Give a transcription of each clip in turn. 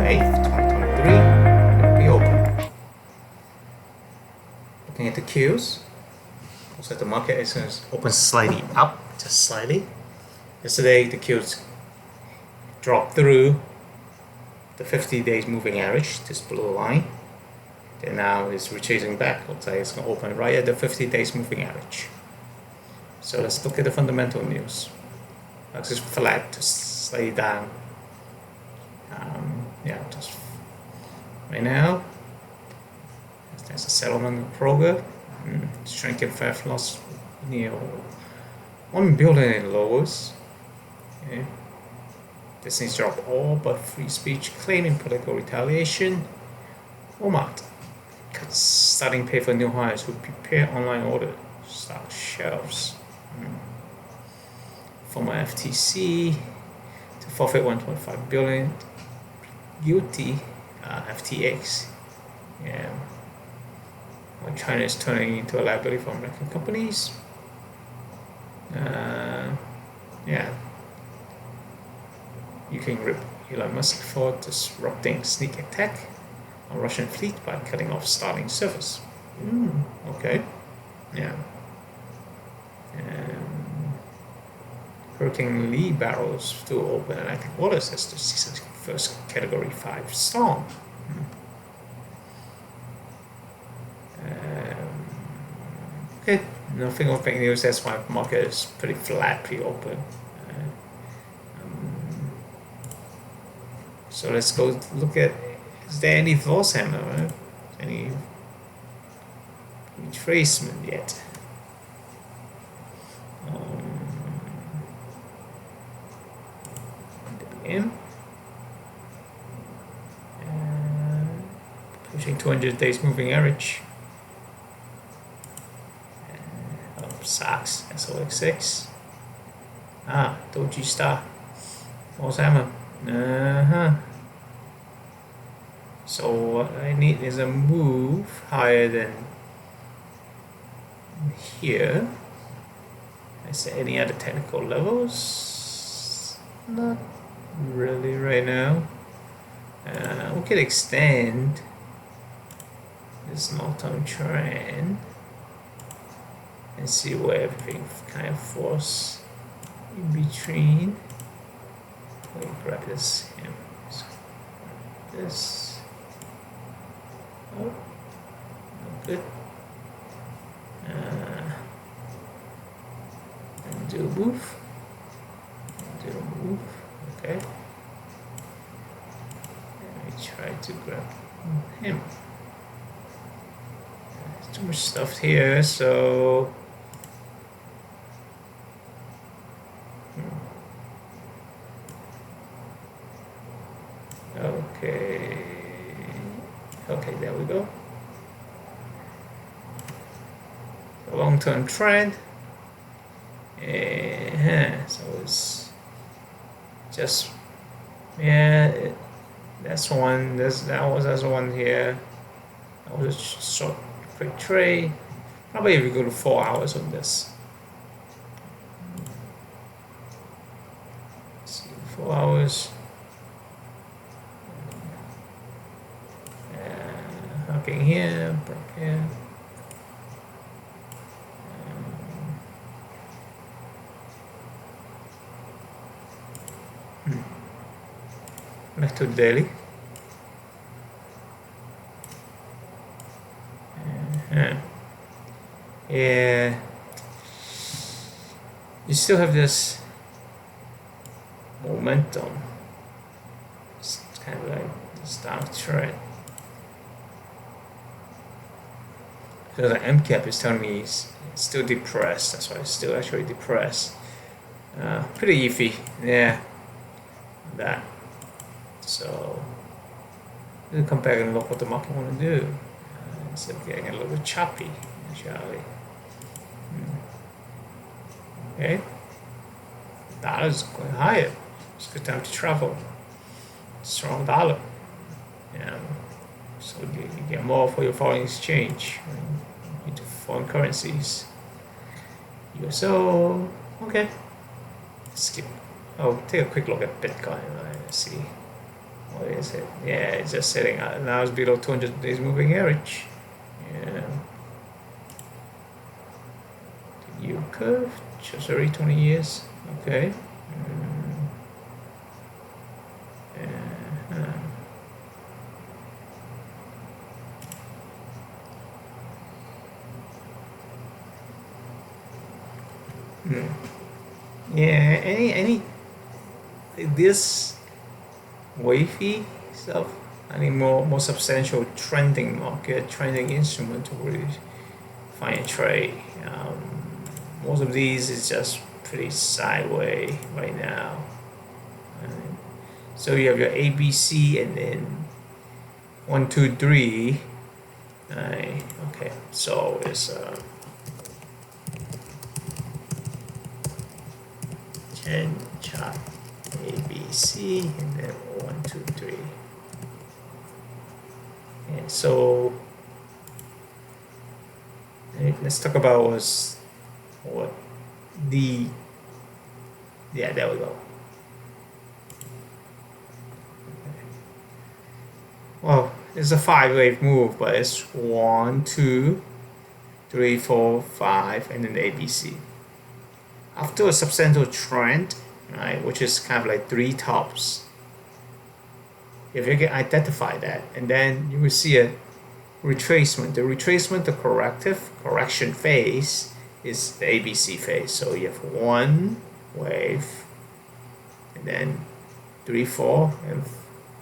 8th, 2023. Be open. Looking at the cues. Looks like the market is open slightly up, just slightly. Yesterday, the cues dropped through the 50 days moving average, just below the line. Then now it's retracing back. Looks like it's going to open right at the 50 days moving average. So let's look at the fundamental news. Looks just flat, just slightly down. Yeah, just right now. There's a settlement of Kroger. Shrinking fat loss near 1 billion in lowers. Okay. Disney's dropped all but free speech claiming political retaliation. Walmart cuts starting pay for new hires who prepare online order stock shelves. Former FTC to forfeit 1.5 billion. Guilty FTX. Yeah. When China is turning into a liability for American companies. Yeah. UK rip Elon Musk for disrupting sneak attack on Russian fleet by cutting off Starlink service. Okay. Yeah. Hurricane Lee barrels to open Atlantic waters as the season's first Category 5 storm. Okay, nothing of big news. That's why the market is pretty flat, pretty open. So let's go look at, is there any false hammer, right? Any retracement yet? WM. Pushing 200 days moving average. SAX, SOX6. Doji Star. False hammer. So what I need is a move higher than here. Is there any other technical levels? Not really right now. We could extend this long-term trend and see where everything kind of falls in between. Let me grab this. Yeah. This. Oh, not good. And do a move. Do a move. Okay. Let me try to grab him. There's too much stuff here, so. Okay, there we go. A long-term trend. So it's just, yeah, that's one. That's one here. That was a short, quick trade. Probably if we go to 4 hours on this. Let's see, 4 hours. Broken here, broke here. Back to daily. Yeah, you still have this momentum. It's kind of like this downtrend. Because the MCAP is telling me it's still depressed. That's why it's still actually depressed. Pretty iffy, yeah. That. So we'll come back and look what the market want to do. Instead of getting a little bit choppy, actually. Okay. Dollar's going higher. It's a good time to travel. Strong dollar. Yeah. So you get more for your foreign exchange into foreign currencies. USO, okay. Skip. Oh, take a quick look at Bitcoin. Let's see What is it? Yeah, it's just sitting out. Now it's below 200 days moving average. Yeah. The yield curve shows already 20 years. Okay. Uh-huh. Yeah, any this wavy stuff, any more substantial trending market, trending instrument to really find a trade. Most of these is just pretty sideways right now. So you have your ABC and then 1, 2, 3. Okay, so it's 10 chart ABC and then 1, 2, 3. And so let's talk about what the yeah, there we go. Well, it's a 5-wave move, but it's 1, 2, 3, 4, 5, and then the ABC. After a substantial trend, right, which is kind of like 3 tops, if you can identify that, and then you will see a retracement. The retracement, the correction phase is the ABC phase. So you have 1 wave, and then 3, 4, and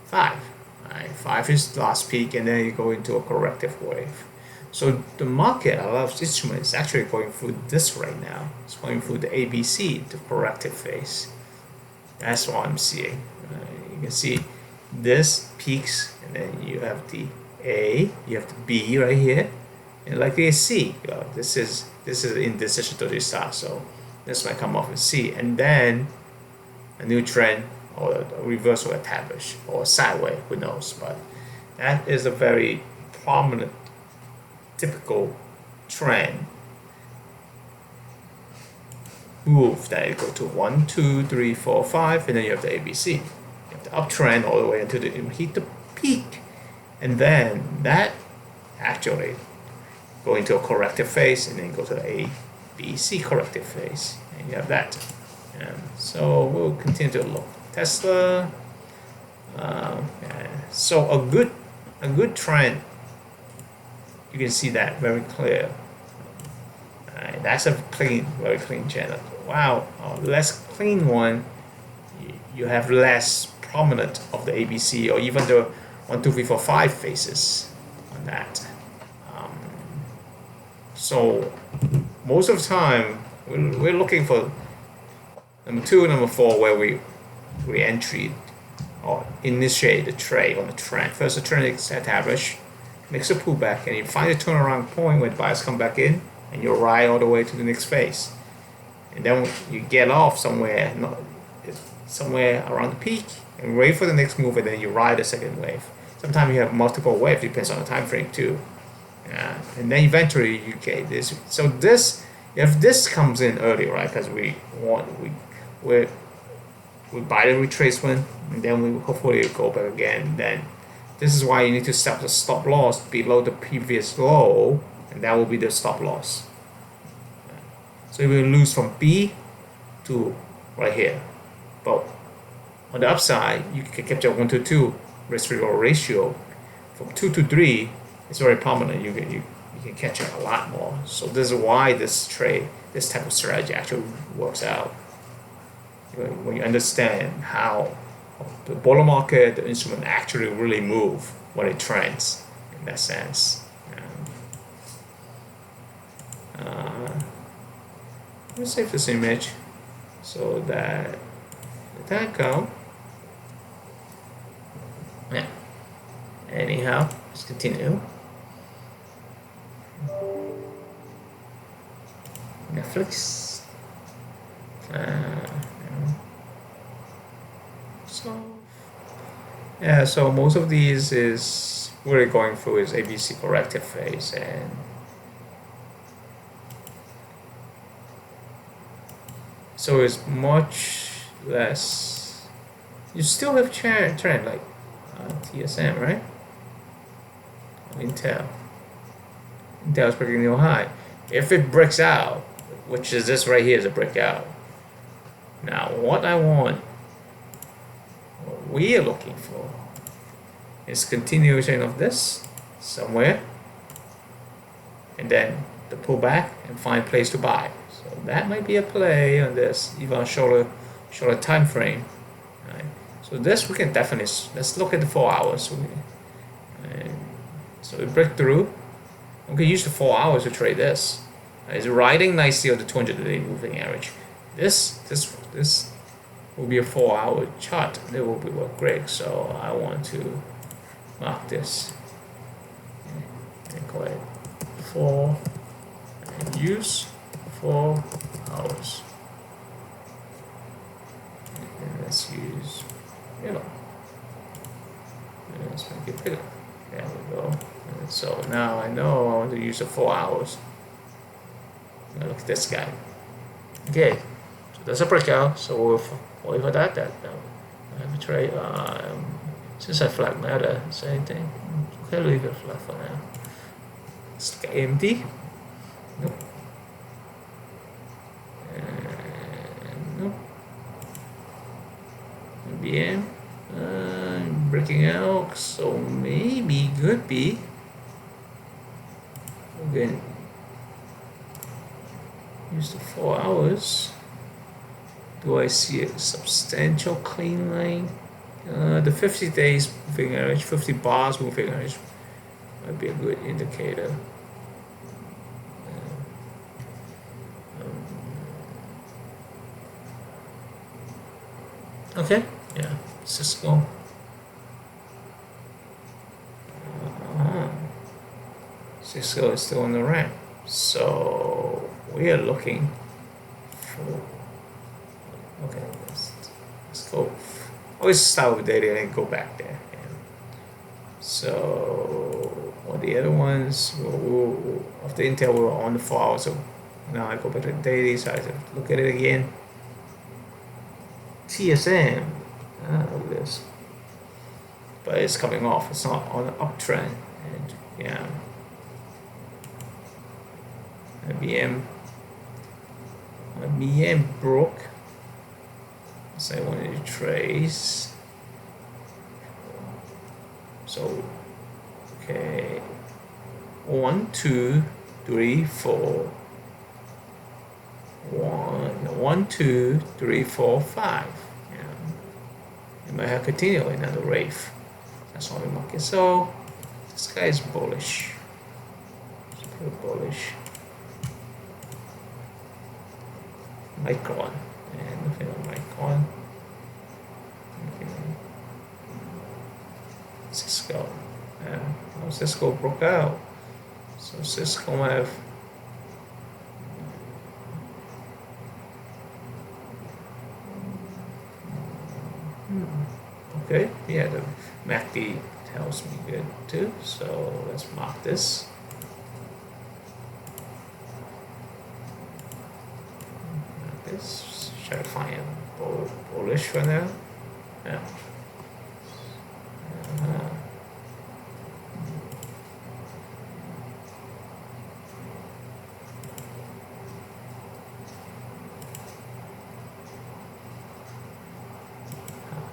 5. Right? 5 is last peak, and then you go into a corrective wave. So the market, a lot of instruments, is actually going through this right now. It's going through the ABC, the corrective phase. That's what I'm seeing. You can see this peaks, and then you have the A, you have the B right here, and like the C. This is indecision to the start, so this might come off as C, and then a new trend or a reversal established or sideways, who knows? But that is a very prominent, typical trend move that you go to 1, 2, 3, 4, 5, and then you have the ABC. You have the uptrend all the way until you hit the peak, and then that actually go into a corrective phase, and then go to the A, B, C corrective phase, and you have that. So we'll continue to look. Tesla. So a good trend. You can see that very clear. That's a very clean channel. Wow, less clean one. You have less prominent of the ABC or even the 1, 2, 3, 4, 5 faces on that. So most of the time we're looking for number 2, number 4, where we re-entry or initiate the trade on the trend. First, the trend is established, makes a pullback, and you find a turnaround point where the buyers come back in, and you ride all the way to the next phase. And then you get off somewhere around the peak, and wait for the next move, and then you ride the second wave. Sometimes you have multiple waves, depends on the time frame too. And then eventually you get this. So this, if this comes in early, right? Because we buy the retracement, and then we hopefully go back again. Then this is why you need to set the stop loss below the previous low, and that will be the stop loss. So you will lose from B to right here. But on the upside, you can capture 1 to 2 risk reward ratio. From 2 to 3, it's very prominent. You can capture a lot more. So this is why this type of strategy actually works out. When you understand how the bull market, the instrument actually really move when it trends in that sense. Let's save this image so that let that go. Yeah. Anyhow, let's continue. Netflix. So most of these is we're going through is ABC corrective phase, and so it's much less. You still have trend like TSM, right? Intel. Intel is breaking new high. If it breaks out, which is this right here is a breakout. Now, what I want, what we are looking for, is continuation of this somewhere, and then the pullback and find place to buy. So that might be a play on this, even on shorter time frame. Right? So this we can definitely, let's look at the 4 hours. So we break through. We can use the 4 hours to trade this. It's riding nicely on the 200-day moving average. This will be a 4 hour chart. It will be work great. So I want to mark this and call it 4 and use 4 hours. And let's use yellow. Let's make it bigger. There we go. And so now I know I want to use the 4 hours. Now look at this guy. Okay, so that's a breakout. So we'll wait for that. I have a trade. Since I flagged matter, same thing. Okay, leave it flat for now. Let's look at AMD. Nope. And nope. IBM. Breaking out, so maybe could be. Again, use the 4 hours. Do I see a substantial clean line? The 50 days moving average, 50 bars moving average might be a good indicator. Okay, yeah, Cisco. Cisco is still on the ramp, so we are looking for. Okay, let's go. Always start with data and then go back there. Yeah. So, what the other ones? After Intel, we were on the 4 hours. So now I go back to the daily, so I have to look at it again. TSM, look at this, but it's coming off. It's not on an uptrend, and yeah. IBM broke. So I wanted to trace. So okay, 1, 2, 3, 4. 1, 2, 3, 4, 5. Yeah. You might have continued another rave. That's what I'm marking. So this guy is bullish. It's pretty bullish. Micron, and nothing on Micron. Okay. Cisco, yeah. Oh, Cisco broke out, so Cisco might have. Okay, yeah, the MACD tells me good too. So let's mark this. Try to find a bullish for now. Yeah.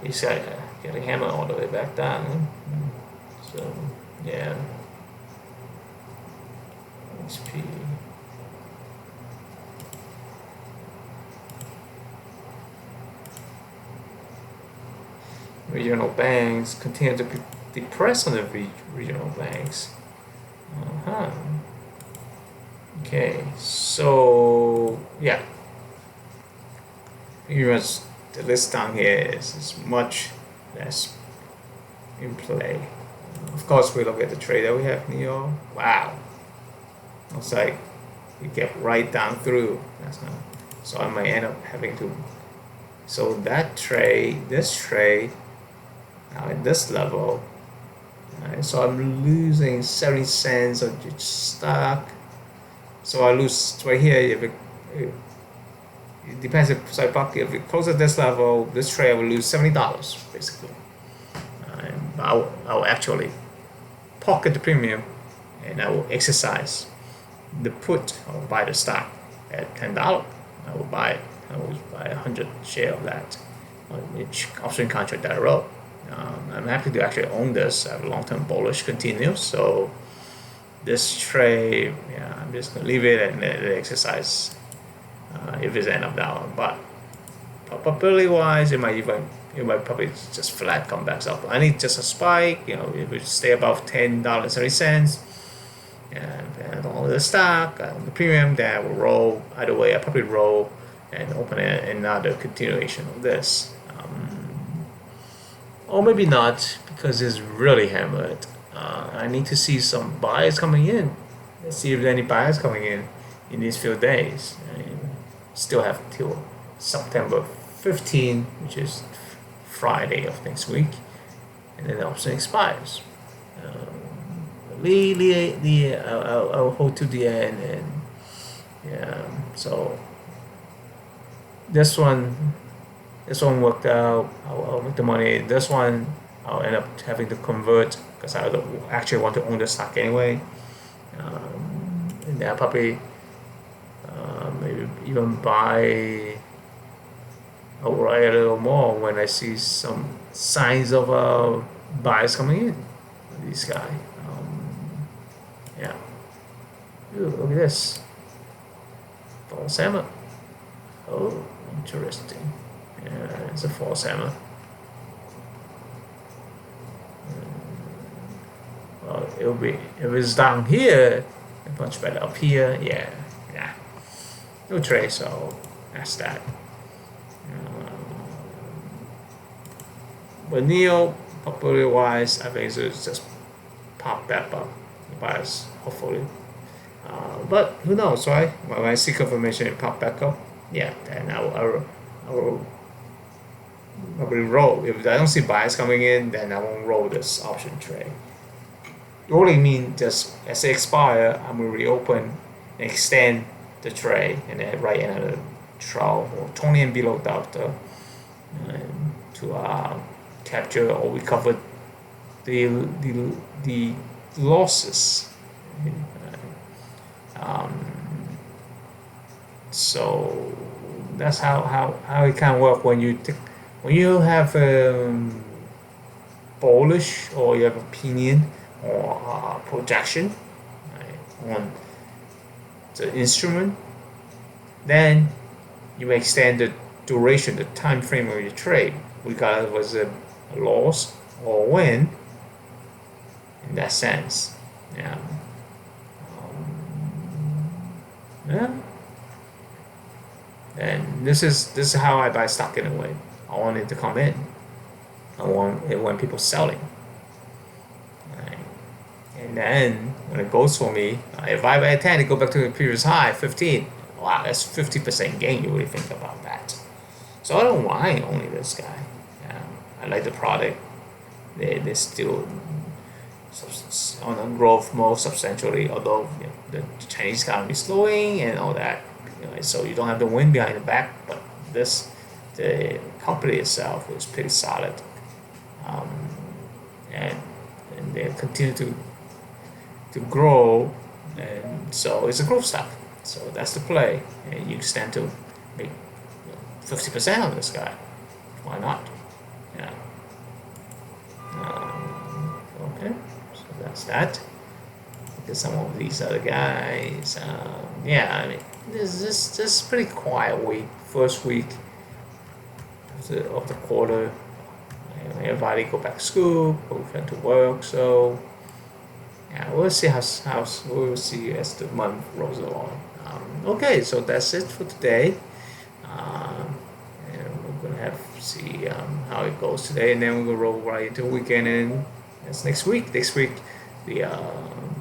He's getting hammered all the way back down. So yeah. XP. Regional banks continue to be depressed on the regional banks. Okay, so yeah, here's the list down here is much less in play. Of course, we look at the trade that we have NEO. Wow, looks like we get right down through. That's not. So I might end up having to. So that trade, this trade. Now at this level, so I'm losing 70 cents on each stock. So I lose right here. If it depends if I buck. If it closes at this level, this trade I will lose $70 basically. I'll actually pocket the premium, and I will exercise the put. I will buy the stock at $10. I will buy 100 share of that on each option contract that I wrote. I'm happy to actually own this. I have a long-term bullish continues. So this trade, yeah, I'm just gonna leave it and let it exercise if it's end up down. But probability wise, it might probably just flat come back up. I need just a spike. If we stay above $10.30, and all the stock, the premium, then I will roll. Either way, I probably roll and open another continuation of this. Or maybe not, because it's really hammered. I need to see some buyers coming in. Let's see if there are any buyers coming in these few days. Still have till September 15, which is Friday of next week, and then the option expires. I'll hold to the end, and yeah. So this one worked out. I'll make the money. This one I'll end up having to convert because I don't actually want to own the stock anyway. And then I'll probably maybe even buy outright a little more when I see some signs of buyers coming in. This guy. Yeah. Ooh, look at this. False hammer. Oh, interesting. Yeah, it's a false hammer. Well, it'll be if it's down here, much better up here. Yeah. No trade, so that's that. But Neo, popularity wise, I think it's just pop back up. The buyers, hopefully. But who knows, right? When I see confirmation it pop back up, yeah, then I will probably roll. If I don't see buyers coming in, then I won't roll this option trade. Rolling means just as they expire, I'm going to reopen and extend the trade and then write another 12 or 20 and below delta to capture or recover the losses. So that's how it can work when you have bullish or you have opinion or projection, right, on the instrument, then you may extend the duration, the time frame of your trade, regardless was a loss or win. In that sense, yeah. And this is how I buy stock in a way. I want it to come in. I want it when people selling. Right. And then when it goes for me, if I buy 10, it go back to the previous high, 15. Wow, that's 50% gain. You really think about that. So I don't mind owning this guy. I like the product. They're still on a growth mode substantially, although the Chinese economy is slowing and all that. So you don't have the wind behind the back, but the company itself is pretty solid, and they continue to grow, and so it's a growth stock. So that's the play, and you stand to make 50% on this guy. Why not? Yeah. Okay, so that's that. Look at some of these other guys. Yeah, I mean, this is pretty quiet week. First week of the quarter. Everybody go back to school, go back to work. So yeah, we'll see we'll see as the month rolls along. Okay, so that's it for today. And we're gonna see how it goes today, and then we're gonna roll right into the weekend, and that's next week. Next week, the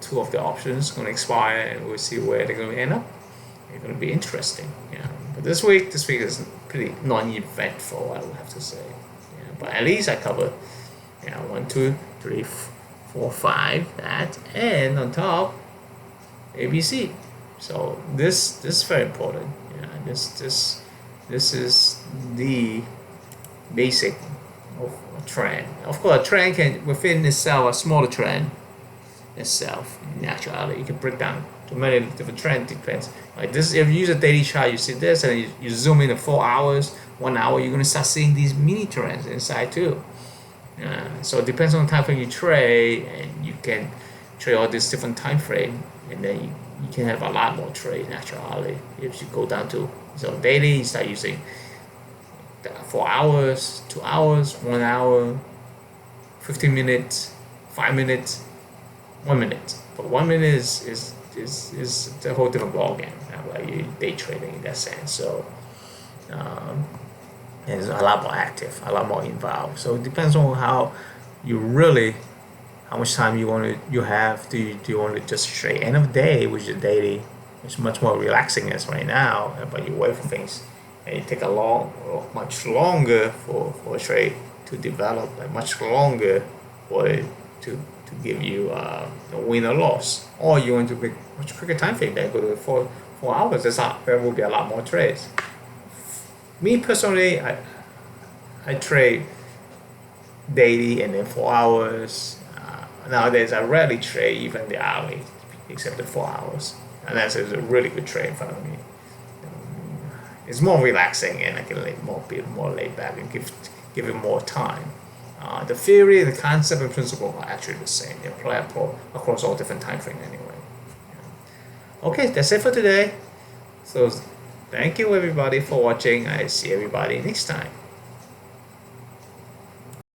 two of the options gonna expire, and we'll see where they're gonna end up. It's gonna be interesting. Yeah, but this week is pretty non-eventful, I would have to say. Yeah, but at least I covered 1, 2, 3, 4, 5 that, and on top ABC. So this is very important. Yeah, this is the basic of a trend. Of course, a trend can within itself, a smaller trend itself. Naturally, you can break down to many different trends. Depends. Like this, if you use a daily chart, you see this, and you zoom in to 4 hours, 1 hour, you're gonna start seeing these mini trends inside too. So it depends on the time frame you trade, and you can trade all this different time frame, and then you can have a lot more trade naturally if you go down to so daily. You start using 4 hours, 2 hours, 1 hour, 15 minutes, 5 minutes, 1 minute. But 1 minute is a whole different ballgame. Like you day trading in that sense. So it's a lot more active, a lot more involved. So it depends on how you really, how much time you have. Do you want to just trade end of the day, which is daily, which is much more relaxing as right now, but you wait for things and you take much longer for a trade to develop, and much longer for it to give you a win or loss, or you want to make much quicker time frame that go to 4 hours. There will be a lot more trades. Me personally, I trade daily and then 4 hours. Nowadays, I rarely trade even the hourly, except the 4 hours, unless there's a really good trade in front of me. It's more relaxing, and I can be more laid back and give it more time. The theory, the concept, and principle are actually the same. They apply across all different time frames anyway. Okay, that's it for today. So thank you everybody for watching. I see everybody next time.